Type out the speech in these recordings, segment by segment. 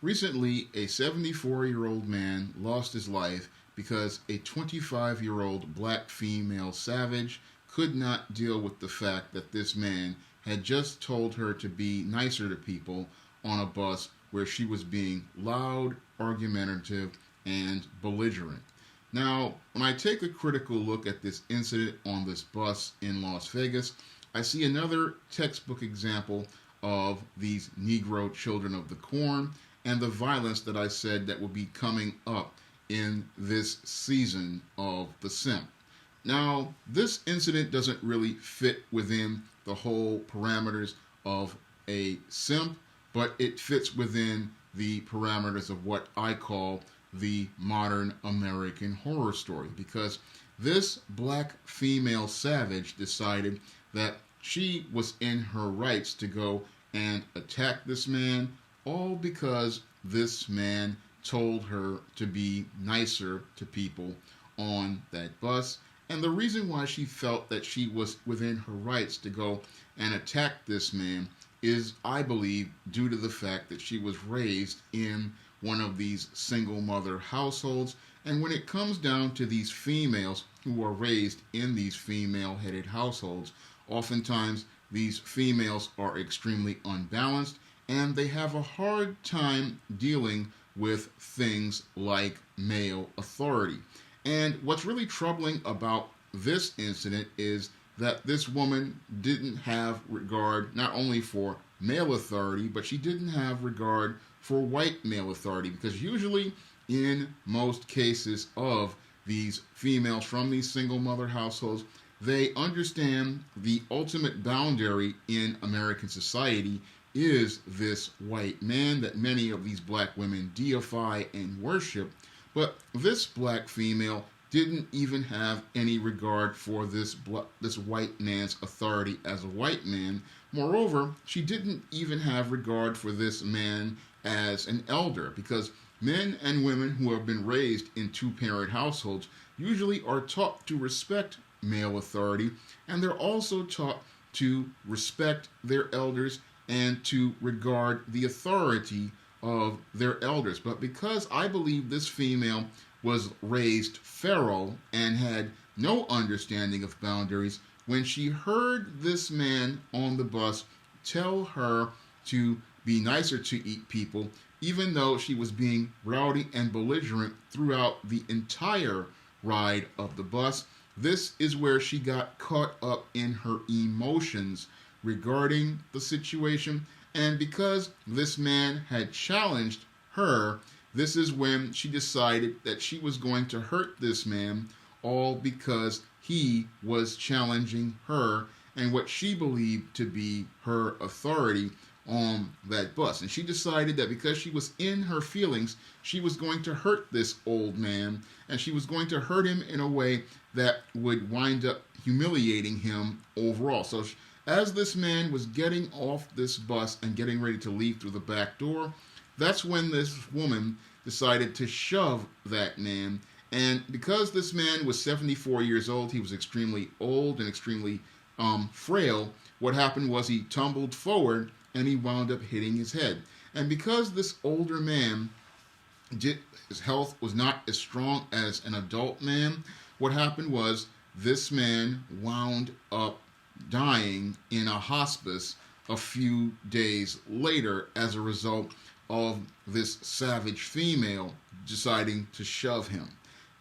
Recently, a 74-year-old man lost his life because a 25-year-old black female savage could not deal with the fact that this man had just told her to be nicer to people on a bus where she was being loud, argumentative, and belligerent. Now, when I take a critical look at this incident on this bus in Las Vegas, I see another textbook example of these Negro children of the corn and the violence that I said that will be coming up in this season of the SIMP. Now, this incident doesn't really fit within the whole parameters of a SIMP, but it fits within the parameters of what I call the modern American horror story, because this black female savage decided that she was in her rights to go and attack this man, all because this man told her to be nicer to people on that bus. And the reason why she felt that she was within her rights to go and attack this man is, I believe, due to the fact that she was raised in one of these single mother households. And when it comes down to these females who are raised in these female headed households, oftentimes these females are extremely unbalanced and they have a hard time dealing with things like male authority. And what's really troubling about this incident is that this woman didn't have regard not only for male authority, but she didn't have regard for white male authority, because usually in most cases of these females from these single mother households, they understand the ultimate boundary in American society is this white man that many of these black women deify and worship. But this black female didn't even have any regard for this white man's authority as a white man. Moreover, she didn't even have regard for this man as an elder, because men and women who have been raised in two-parent households usually are taught to respect male authority, and they're also taught to respect their elders and to regard the authority of their elders. But because I believe this female was raised feral and had no understanding of boundaries, when she heard this man on the bus tell her to be nicer to people, even though she was being rowdy and belligerent throughout the entire ride of the bus, this is where she got caught up in her emotions regarding the situation. And because this man had challenged her, this is when she decided that she was going to hurt this man, all because he was challenging her and what she believed to be her authority on that bus. And she decided that because she was in her feelings, she was going to hurt this old man, and she was going to hurt him in a way that would wind up humiliating him overall. So as this man was getting off this bus and getting ready to leave through the back door, that's when this woman decided to shove that man. And because this man was 74 years old, he was extremely old and extremely frail, what happened was he tumbled forward and he wound up hitting his head. And because this older man, his health was not as strong as an adult man, what happened was this man wound up dying in a hospice a few days later as a result of this savage female deciding to shove him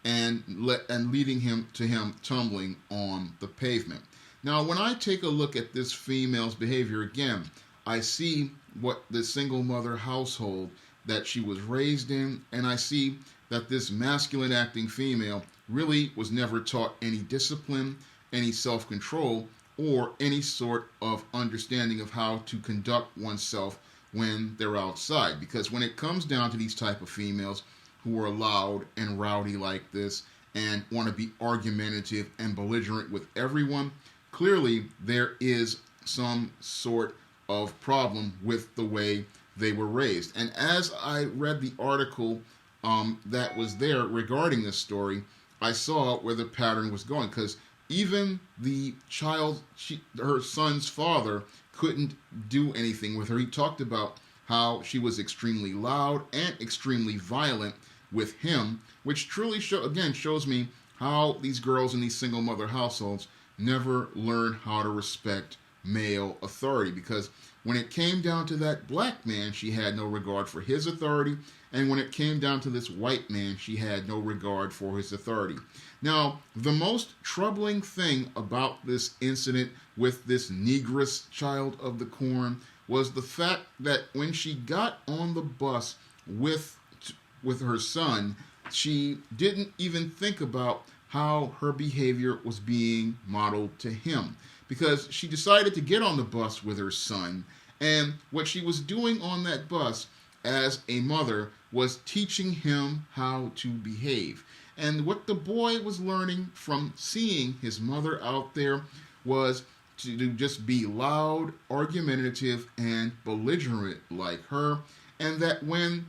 and leading him to him tumbling on the pavement. Now, when I take a look at this female's behavior again, I see what the single mother household that she was raised in, and I see that this masculine acting female really was never taught any discipline, any self-control, or any sort of understanding of how to conduct oneself when they're outside. Because when it comes down to these type of females who are loud and rowdy like this and want to be argumentative and belligerent with everyone, clearly there is some sort of problem with the way they were raised. And as I read the article that was there regarding this story, I saw where the pattern was going, because even the child, her son's father, couldn't do anything with her. He talked about how she was extremely loud and extremely violent with him, which truly shows me how these girls in these single mother households never learn how to respect male authority, because when it came down to that black man, she had no regard for his authority, and when it came down to this white man, she had no regard for his authority. Now, the most troubling thing about this incident with this negress child of the corn was the fact that when she got on the bus with her son, she didn't even think about how her behavior was being modeled to him, because she decided to get on the bus with her son, and what she was doing on that bus as a mother was teaching him how to behave. And what the boy was learning from seeing his mother out there was to just be loud, argumentative, and belligerent like her, and that when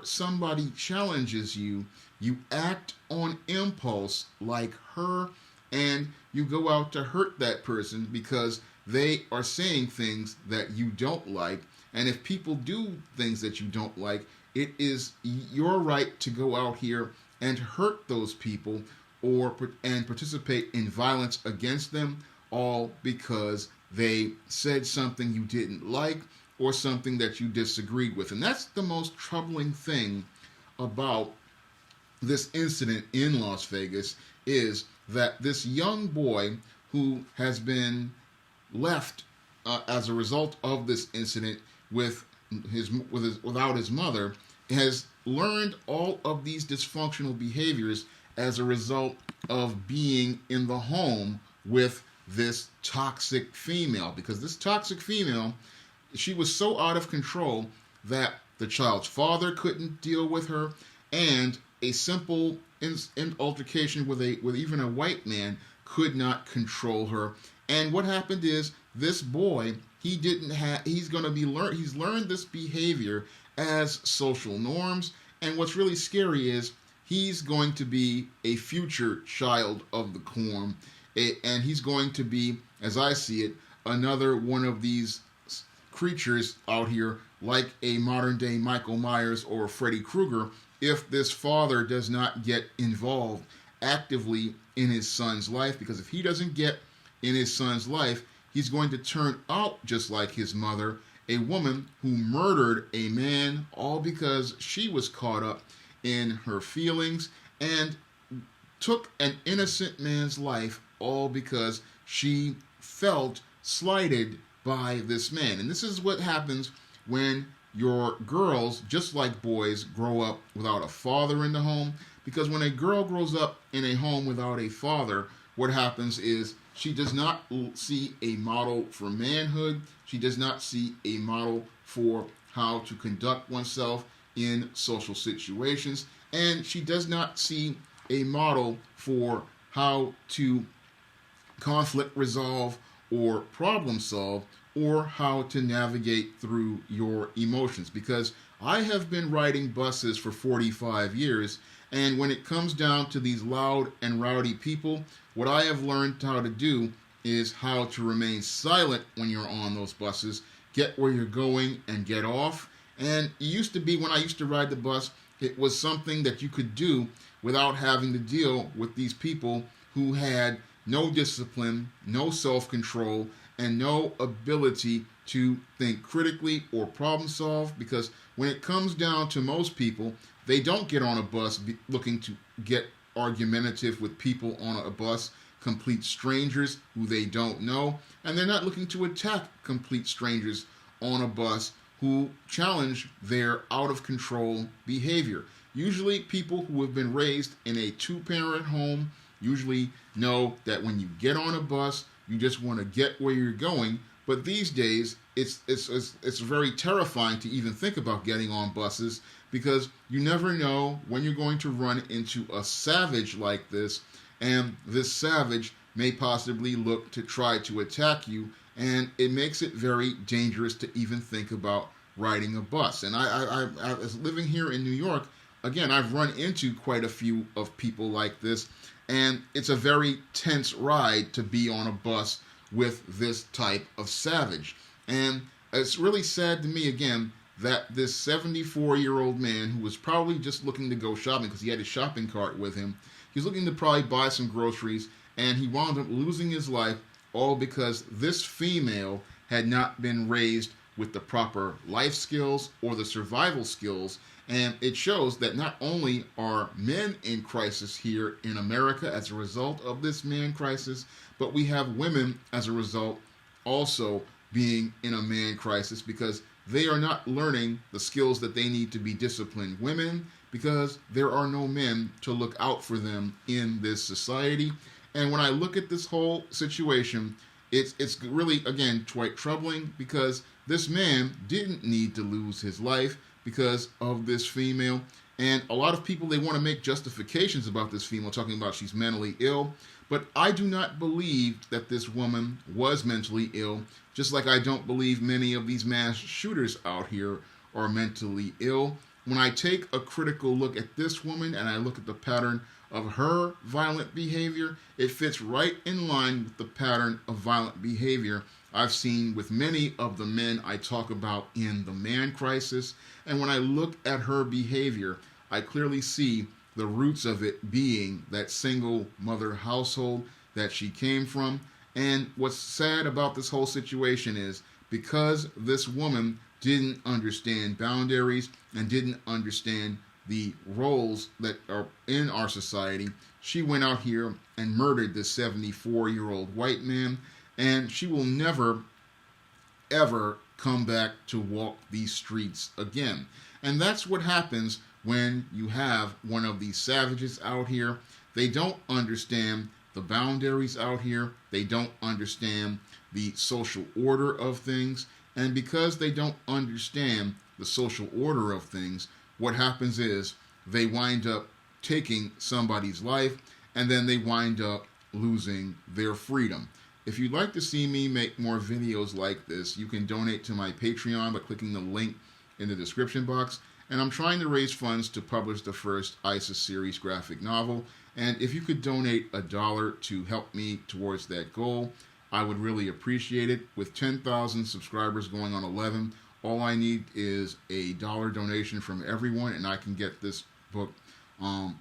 somebody challenges you, you act on impulse like her, and you go out to hurt that person because they are saying things that you don't like. And if people do things that you don't like, it is your right to go out here and hurt those people and participate in violence against them, all because they said something you didn't like or something that you disagreed with. And that's the most troubling thing about this incident in Las Vegas, is that this young boy who has been left as a result of this incident without his mother has learned all of these dysfunctional behaviors as a result of being in the home with this toxic female. Because this toxic female, she was so out of control that the child's father couldn't deal with her, and a simple altercation with even a white man could not control her. And what happened is, this boy, he's learned this behavior as social norms, and what's really scary is he's going to be a future child of the corn, and he's going to be, as I see it, another one of these creatures out here, like a modern day Michael Myers or Freddy Krueger, if this father does not get involved actively in his son's life. Because if he doesn't get in his son's life, he's going to turn out just like his mother, a woman who murdered a man, all because she was caught up in her feelings and took an innocent man's life, all because she felt slighted by this man. And this is what happens when your girls, just like boys, grow up without a father in the home. Because when a girl grows up in a home without a father, what happens is she does not see a model for manhood. She does not see a model for how to conduct oneself in social situations. And she does not see a model for how to conflict resolve or problem solve, or how to navigate through your emotions. Because I have been riding buses for 45 years, and when it comes down to these loud and rowdy people, what I have learned how to do is how to remain silent when you're on those buses, get where you're going, and get off. And it used to be, when I used to ride the bus, it was something that you could do without having to deal with these people who had no discipline, no self-control, and no ability to think critically or problem solve. Because when it comes down to most people, they don't get on a bus looking to get argumentative with people on a bus, complete strangers who they don't know, and they're not looking to attack complete strangers on a bus who challenge their out-of-control behavior. Usually people who have been raised in a two-parent home usually know that when you get on a bus, you just want to get where you're going. But these days, it's very terrifying to even think about getting on buses, because you never know when you're going to run into a savage like this, and this savage may possibly look to try to attack you, and it makes it very dangerous to even think about riding a bus. And I as living here in New York, again, I've run into quite a few of people like this, and it's a very tense ride to be on a bus with this type of savage. And it's really sad to me, again, that this 74-year-old man, who was probably just looking to go shopping because he had his shopping cart with him, he was looking to probably buy some groceries, and he wound up losing his life, all because this female had not been raised with the proper life skills or the survival skills. And it shows that not only are men in crisis here in America as a result of this man crisis, but we have women as a result also being in a man crisis because they are not learning the skills that they need to be disciplined women, because there are no men to look out for them in this society. And when I look at this whole situation, it's really, again, quite troubling, because this man didn't need to lose his life because of this female. And a lot of people, they want to make justifications about this female, talking about she's mentally ill. But I do not believe that this woman was mentally ill, just like I don't believe many of these mass shooters out here are mentally ill. When I take a critical look at this woman and I look at the pattern of her violent behavior, it fits right in line with the pattern of violent behavior I've seen with many of the men I talk about in the man crisis. And when I look at her behavior, I clearly see the roots of it being that single mother household that she came from. And what's sad about this whole situation is, because this woman didn't understand boundaries and didn't understand the roles that are in our society, she went out here and murdered this 74-year-old white man, and she will never, ever come back to walk these streets again. And that's what happens when you have one of these savages out here. They don't understand the boundaries out here. They don't understand the social order of things. And because they don't understand the social order of things, what happens is they wind up taking somebody's life, and then they wind up losing their freedom. If you'd like to see me make more videos like this, you can donate to my Patreon by clicking the link in the description box. And I'm trying to raise funds to publish the first ISIS series graphic novel. And if you could donate $1 to help me towards that goal, I would really appreciate it. With 10,000 subscribers going on 11, all I need is $1 donation from everyone, and I can get this book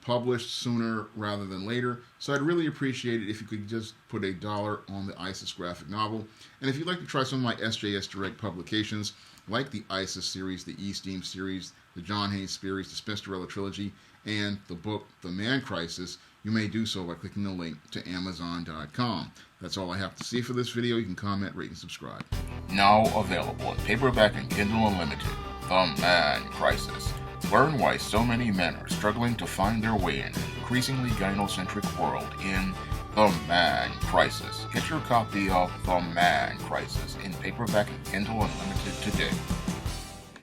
published sooner rather than later. So I'd really appreciate it if you could just put $1 on the ISIS graphic novel. And if you'd like to try some of my SJS Direct publications, like the ISIS series, the E-Steam series, the John Haynes series, the Spencerella trilogy, and the book The Man Crisis, you may do so by clicking the link to Amazon.com. That's all I have to say for this video. You can comment, rate, and subscribe. Now available in paperback and Kindle Unlimited, The Man Crisis. Learn why so many men are struggling to find their way in an increasingly gynocentric world in The Man Crisis. Get your copy of The Man Crisis in paperback and Kindle Unlimited today.